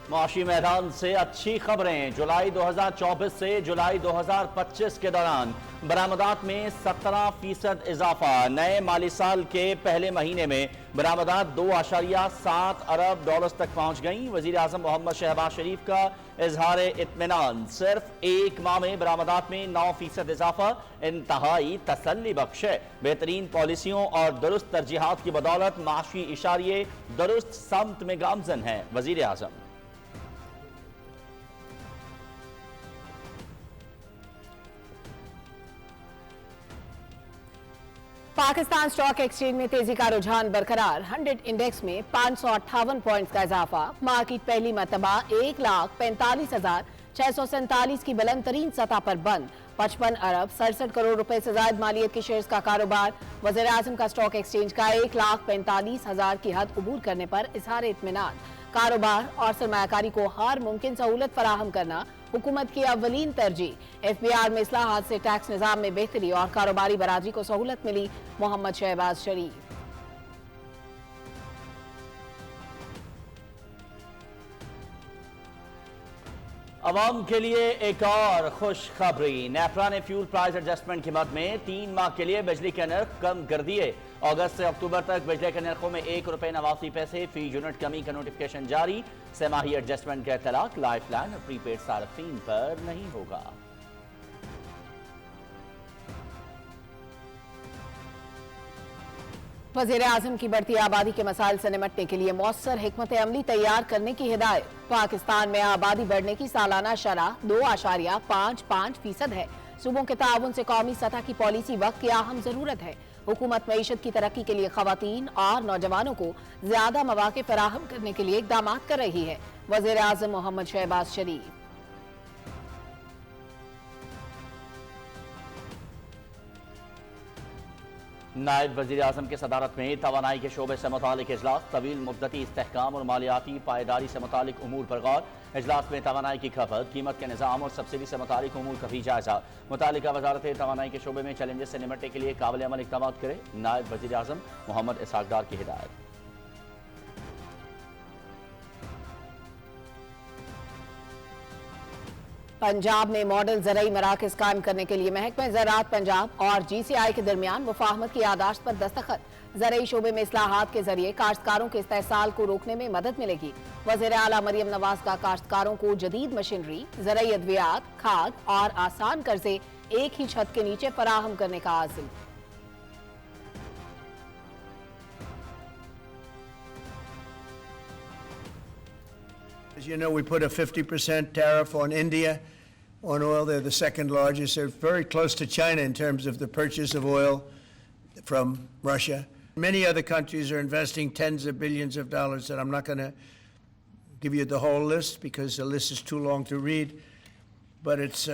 मुआशी मैदान से अच्छी खबरें। जुलाई 2024 से जुलाई 2025 के दौरान बरामदात में 17% इजाफा। नए माली साल के पहले महीने में बरामदात 2.7 अरब डॉलर तक पहुंच गई। वजीर आजम मोहम्मद शहबाज शरीफ का इजहार इत्मीनान। सिर्फ एक माह में बरामदात में 9% इजाफा इंतहाई तसल्ली बख्श है। बेहतरीन पॉलिसियों और दुरुस्त तरजीहात की बदौलत माशी इशारिये दुरुस्त समत में गामजन है। वजीर आजम पाकिस्तान स्टॉक एक्सचेंज में तेजी का रुझान बरकरार। 100 इंडेक्स में 558 पॉइंट्स का इजाफा। मार्केट पहली मरतबा 1,45,647 की बुलंद तरीन सतह पर बंद। 55 अरब 67 करोड़ रुपए से ज्यादा मालियत के शेयर्स का कारोबार। वज़ीर आज़म का स्टॉक एक्सचेंज का 1,45,000 की हद अबूर करने पर इजहार इत्मीनान। कारोबार और सरमायाकारी को हर मुमकिन सहूलत फराहम करना हुकूमत की अव्वलीन तरजीह। FBR में इस्लाहात से टैक्स निजाम में बेहतरी और कारोबारी बरादरी को सहूलत मिली। मोहम्मद शहबाज शरीफ। अवाम के लिए एक और खुशखबरी। नेपरा ने फ्यूल प्राइस एडजस्टमेंट की मद में 3 माह के लिए बिजली के नर्ख कम कर दिए। अगस्त से अक्टूबर तक बिजली के नर्खों में ₹1.89 फी यूनिट कमी का नोटिफिकेशन जारी। सेमाही एडजस्टमेंट का इतलाक लाइफ लाइन और प्रीपेड सार्फिन पर नहीं होगा। वज़ीर आज़म की बढ़ती आबादी के मसाइल से निपटने के लिए मौसर हिकमत अमली तैयार करने की हिदायत। पाकिस्तान में आबादी बढ़ने की सालाना शरह 2.55% है। सूबों के ताउन से कौमी सतह की पॉलिसी वक्त की अहम जरूरत है। हुकूमत मईशत की तरक्की के लिए खवातीन और नौजवानों को ज्यादा मौके फराहम करने के लिए इकदाम कर रही है। वज़ीर आज़म मोहम्मद शहबाज शरीफ। नायब वज़ीर आज़म की सदारत में तवानाई के शोबे से मुतालिक इजलास। तवील मुद्दती इस्तेहकाम और मालियाती पायदारी से मुतालिक उमूर पर गौर। इजलास में तवानाई की खपत, कीमत के निज़ाम और सब्सिडी से मुतालिक उमूर का भी जायजा। मुतालिका वजारत तवानाई के शोबे में चैलेंजेस से निपटने के लिए काबिल अमल इक़दाम करे। नायब वज़ीर आज़म मोहम्मद इसहाक डार की हिदायत। पंजाब में मॉडल ज़राई मराकज़ कायम करने के लिए महकमा ज़राअत पंजाब और GCI के दरमियान मुफाहमत की यादाश्त पर दस्तखत। ज़राई शोबे में इस्लाहात के जरिए काश्तकारों के इस्तेहसाल को रोकने में मदद मिलेगी। वज़ीर आला मरियम नवाज का काश्तकारों को जदीद मशीनरी, ज़राई अद्वियात, खाद और आसान कर्जे एक ही छत के नीचे फराहम करने का आज़म। As you know, we put a 50% tariff on India on oil. They're the second largest. They're very close to China in terms of the purchase of oil from Russia. Many other countries are investing tens of billions of dollars, and I'm not going to give you the whole list because the list is too long to read, but it's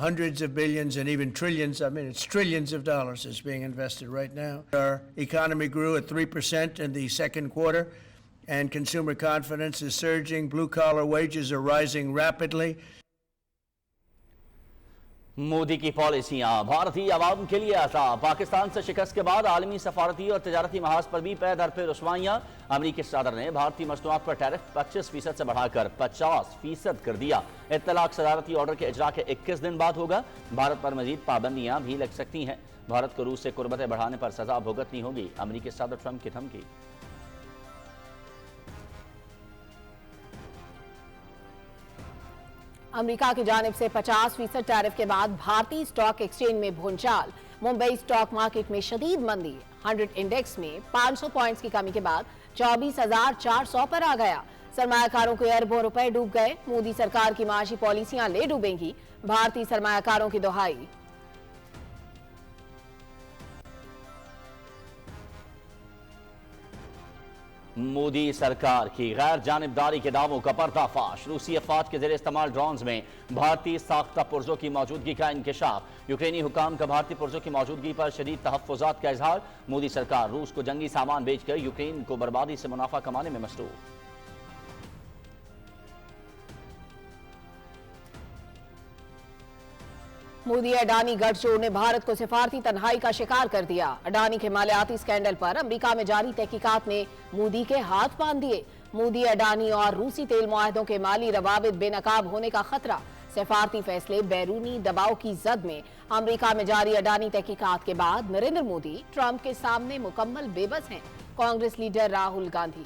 hundreds of billions and even trillions. I mean, it's trillions of dollars is being invested right now. Our economy grew at 3% in the second quarter, and consumer confidence is surging. Blue-collar wages are rising rapidly. Modi की पॉलिसियां भारतीय आवाम के लिए आसान। पाकिस्तान से शिकस्त के बाद आलमी सफारती और तजारती महाज पर भी पै दर पे रुसवाइयां। अमरीकी सदर ने भारतीय मसनूआत पर टैरिफ 25% से बढ़ाकर 50% कर दिया। इत्तलाक सदारती ऑर्डर के इजरा के 21 दिन बाद होगा। भारत पर मजीद पाबंदियां भी लग सकती हैं। भारत को रूस से कुर्बतें बढ़ाने पर सजा भुगतनी होगी। अमरीकी सदर ट्रंप की धमकी। अमेरिका की जानिब से 50% टैरिफ के बाद भारतीय स्टॉक एक्सचेंज में भूचाल। मुंबई स्टॉक मार्केट में शदीद मंदी। 100 इंडेक्स में 500 पॉइंट्स की कमी के बाद 24,400 पर आ गया। सरमायाकारों के अरबों रुपए डूब गए। मोदी सरकार की माशी पॉलिसियां ले डूबेंगी, भारतीय सरमायाकारों की दोहाई। मोदी सरकार की गैर जानिबदारी के दावों का पर्दाफाश। रूसी अफवाज के जेर इस्तेमाल ड्रोन्स में भारतीय साख्ता पुर्जों की मौजूदगी का इंकशाफ। यूक्रेनी हुकाम का भारतीय पुर्जों की मौजूदगी पर शदीद तहफ्फुजात का इजहार। मोदी सरकार रूस को जंगी सामान बेचकर यूक्रेन को बर्बादी से मुनाफा कमाने में मसरूफ। मोदी अडानी गठजोड़ ने भारत को सिफारती तन्हाई का शिकार कर दिया। अडानी के मालियाती स्कैंडल पर अमेरिका में जारी तहकीकात ने मोदी के हाथ बांध दिए। मोदी, अडानी और रूसी तेल मुआहदों के माली रवाबित बेनकाब होने का खतरा। सिफारती फैसले बैरूनी दबाव की जद में अमेरिका में जारी अडानी तहकीकात के बाद नरेंद्र मोदी ट्रंप के सामने मुकम्मल बेबस हैं। कांग्रेस लीडर राहुल गांधी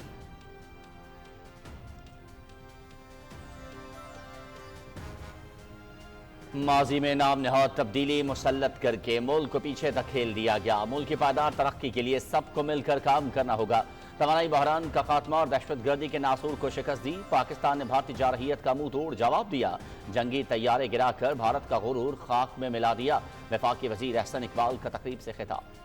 माजी में नाम नहाद तब्दीली मुसल्लत करके मुल्क को पीछे धकेल दिया गया। मुल्क की पायदार तरक्की के लिए सबको मिलकर काम करना होगा। तवानाई बहरान का खात्मा और दहशतगर्दी के नासूर को शिकस्त दी। पाकिस्तान ने भारतीय जारहियत का मुंह तोड़ जवाब दिया। जंगी तैयारे गिराकर भारत का गुरूर खाक में मिला दिया। वफाकी वजीर अहसन इकबाल का तकरीब से खिताब।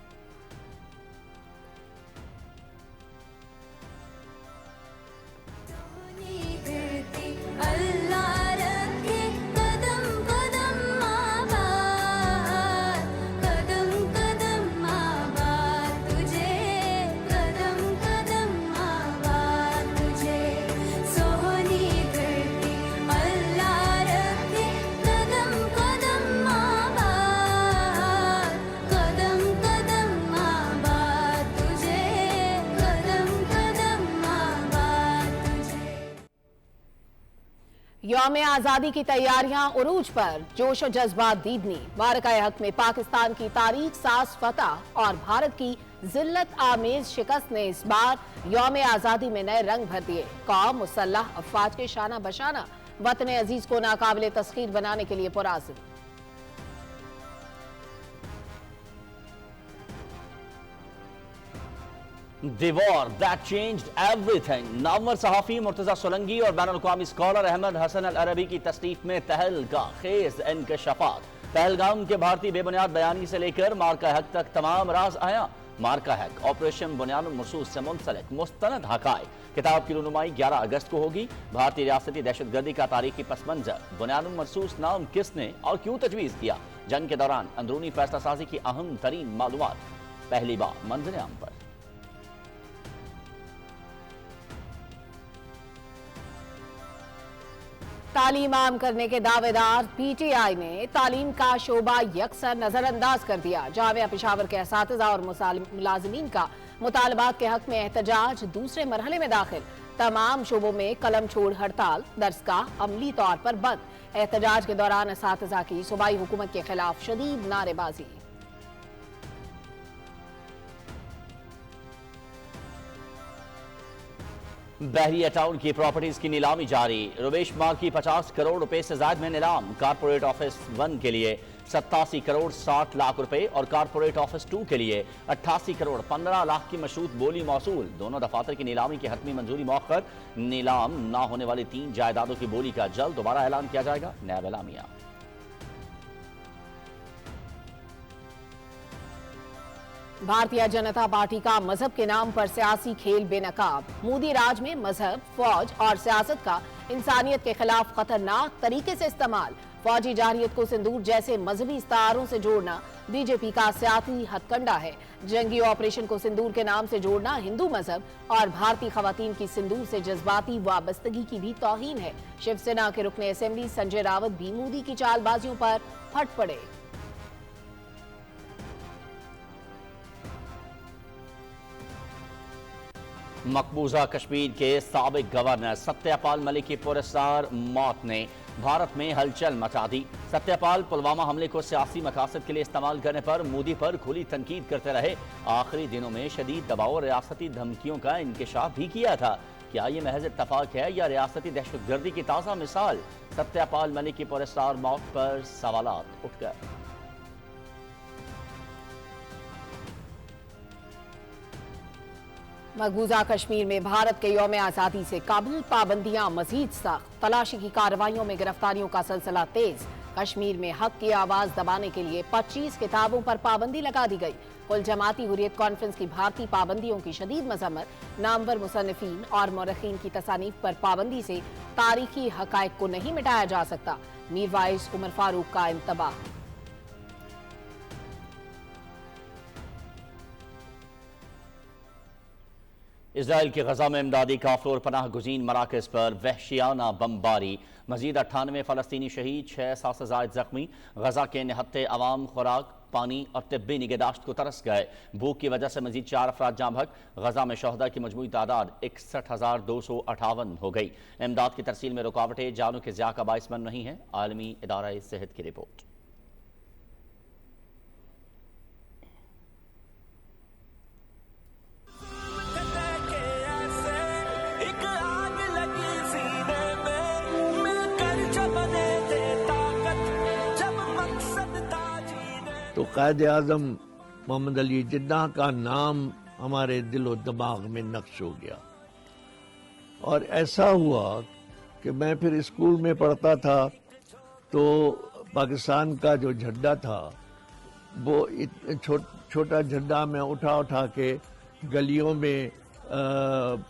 यौम आजादी की तैयारियां उरूज पर, जोश और जज्बात दीदनी। मारकाए हक में पाकिस्तान की तारीख साज फतह और भारत की जिल्लत आमेज शिकस्त ने इस बार यौम आजादी में नए रंग भर दिए। कौम मुसल्लह अफवाज के शाना बशाना वतन अजीज को नाकाबिले तस्खीर बनाने के लिए पुराज़िम। The war that changed everything। Namvar सहाफ़ी मुर्तज़ा सोलंकी और बैनुल-अक़वामी स्कॉलर अहमद हसन अल अरबी की तसनीफ में तहलका खेज इंकशाफात। पहलगाम के भारतीय बेबुनियाद बयानी से लेकर मार्का हक तक तमाम राज आया। मार्का हक ऑपरेशन बुनियानुल मरसूस से मुंसलिक मुस्तनद हक़ाइक़ किताब की रुनुमाई 11 अगस्त को होगी। भारतीय रियासती दहशतगर्दी का तारीखी पस मंजर, बुनियानुल मरसूस नाम किसने और क्यों तजवीज़ किया, जंग के दौरान अंदरूनी फैसला साजी की अहम तरीन मालूमात पहली बार मंजर आम पर। तालीम आम करने के दावेदार पीटीआई ने तालीम का शोबा यकसर नजरअंदाज कर दिया। जामिया पेशावर के असातिज़ा और मुलाजिमीन का मुतालबात के हक में एहतजाज दूसरे मरहले में दाखिल। तमाम शोबों में कलम छोड़ हड़ताल, दरसगाह अमली तौर पर बंद। एहतजाज के दौरान असातिज़ा की सूबाई हुकूमत के खिलाफ शदीद नारेबाजी। बहरिया टाउन की प्रॉपर्टीज की नीलामी जारी। रुबेश मार्ग की 50 करोड़ रुपए से ज्यादा में नीलाम। कारपोरेट ऑफिस 1 के लिए 87 करोड़ 60 लाख रुपए और कारपोरेट ऑफिस 2 के लिए 88 करोड़ 15 लाख की मशरूत बोली मौसूल। दोनों दफातर की नीलामी की हतमी मंजूरी मौखर। नीलाम ना होने वाली 3 जायदादों की बोली का जल्द दोबारा ऐलान किया जाएगा। नैब एलामिया। भारतीय जनता पार्टी का मजहब के नाम पर सियासी खेल बेनकाब। मोदी राज में मजहब, फौज और सियासत का इंसानियत के खिलाफ खतरनाक तरीके से इस्तेमाल। फौजी जारहियत को सिंदूर जैसे मजहबी इस्तारों से जोड़ना बीजेपी का सियासी हथकंडा है। जंगी ऑपरेशन को सिंदूर के नाम से जोड़ना हिंदू मजहब और भारतीय खवातीन की सिंदूर से जज्बाती वाबस्तगी की भी तौहीन है। शिवसेना के रुकने असेंबली संजय रावत भी मोदी की चालबाजियों पर फट पड़े। मकबूजा कश्मीर के साबिक गवर्नर सत्यपाल मलिक की पुरस्कार मौत ने भारत में हलचल मचा दी। सत्यपाल पुलवामा हमले को सियासी मकासद के लिए इस्तेमाल करने पर मोदी पर खुली तनकीद करते रहे। आखिरी दिनों में शदीद दबाव और रियासती धमकियों का इंकशाफ भी किया था। क्या ये महज इत्तफाक है या रियासती दहशतगर्दी की ताज़ा मिसाल? सत्यपाल मलिक की पुरस्कार मौत पर सवालात उठ गए। मकबूजा कश्मीर में भारत के यौम आज़ादी से काबिल पाबंदियां मजीद सख्त। तलाशी की कार्रवाइयों में गिरफ्तारियों का सिलसिला तेज। कश्मीर में हक की आवाज दबाने के लिए 25 किताबों पर पाबंदी लगा दी गई। कुल जमाती हुर्रियत कॉन्फ्रेंस की भारतीय पाबंदियों की शदीद मजम्मत। नामवर मुसन्निफीन और मौरखीन की तसानीफ पर पाबंदी से तारीखी हकायक को नहीं मिटाया जा सकता। मीर वाइस उमर फारूक का इंतबाह। इसराइल के गजा में इमदादी काफिलों और पनाह गुजीन मराकज पर वहशियाना बमबारी। मजीद 98 फ़लस्तीनी शहीद, 600 से ज़ायद जख्मी। गजा के निहत्ते अवाम खुराक, पानी और तिब्बी निगहदाश्त को तरस गए। भूख की वजह से मजीद 4 अफराद जाँ बहक। गजा में शहदा की मजमूई तादाद 61,258 हो गई। इमदाद की तरसील में रुकावटें जानों के ज़िया का बाइस बन रही हैं। आलमी इदारा सेहत की रिपोर्ट। तो कायद आज़म मोहम्मद अली जिन्नाह का नाम हमारे दिलो दिमाग में नक्श हो गया। और ऐसा हुआ कि मैं फिर स्कूल में पढ़ता था तो पाकिस्तान का जो झंडा था वो छोटा झंडा मैं उठा उठा के गलियों में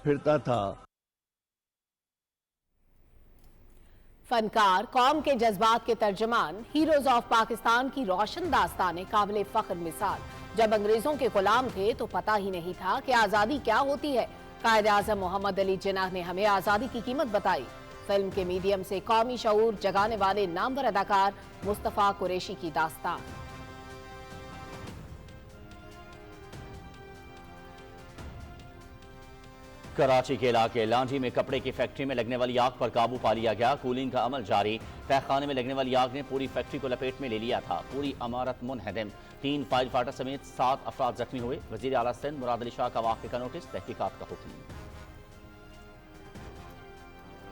फिरता था। फनकार, कौम के जज्बात के तर्जमान, हीरोज ऑफ पाकिस्तान की रोशन दास्तानें काबिल फख्र मिसाल। जब अंग्रेजों के गुलाम थे तो पता ही नहीं था कि आज़ादी क्या होती है। कायद आज़म मोहम्मद अली जिन्नाह ने हमें आज़ादी की कीमत बताई। फिल्म के मीडियम से कौमी शऊर जगाने वाले नामवर अदाकार मुस्तफ़ा कुरैशी की दास्तान। कराची के इलाके लांझी में कपड़े की फैक्ट्री में लगने वाली आग पर काबू पा लिया गया। कूलिंग का अमल जारी। तहखाने में लगने वाली आग ने पूरी फैक्ट्री को लपेट में ले लिया था। पूरी इमारत मुनहदम। 3 फायर फाइटर समेत 7 अफराद जख्मी हुए। वजीर आला सिंध मुराद अली शाह का वाक़े का नोटिस, तहकीकात का हुक्म।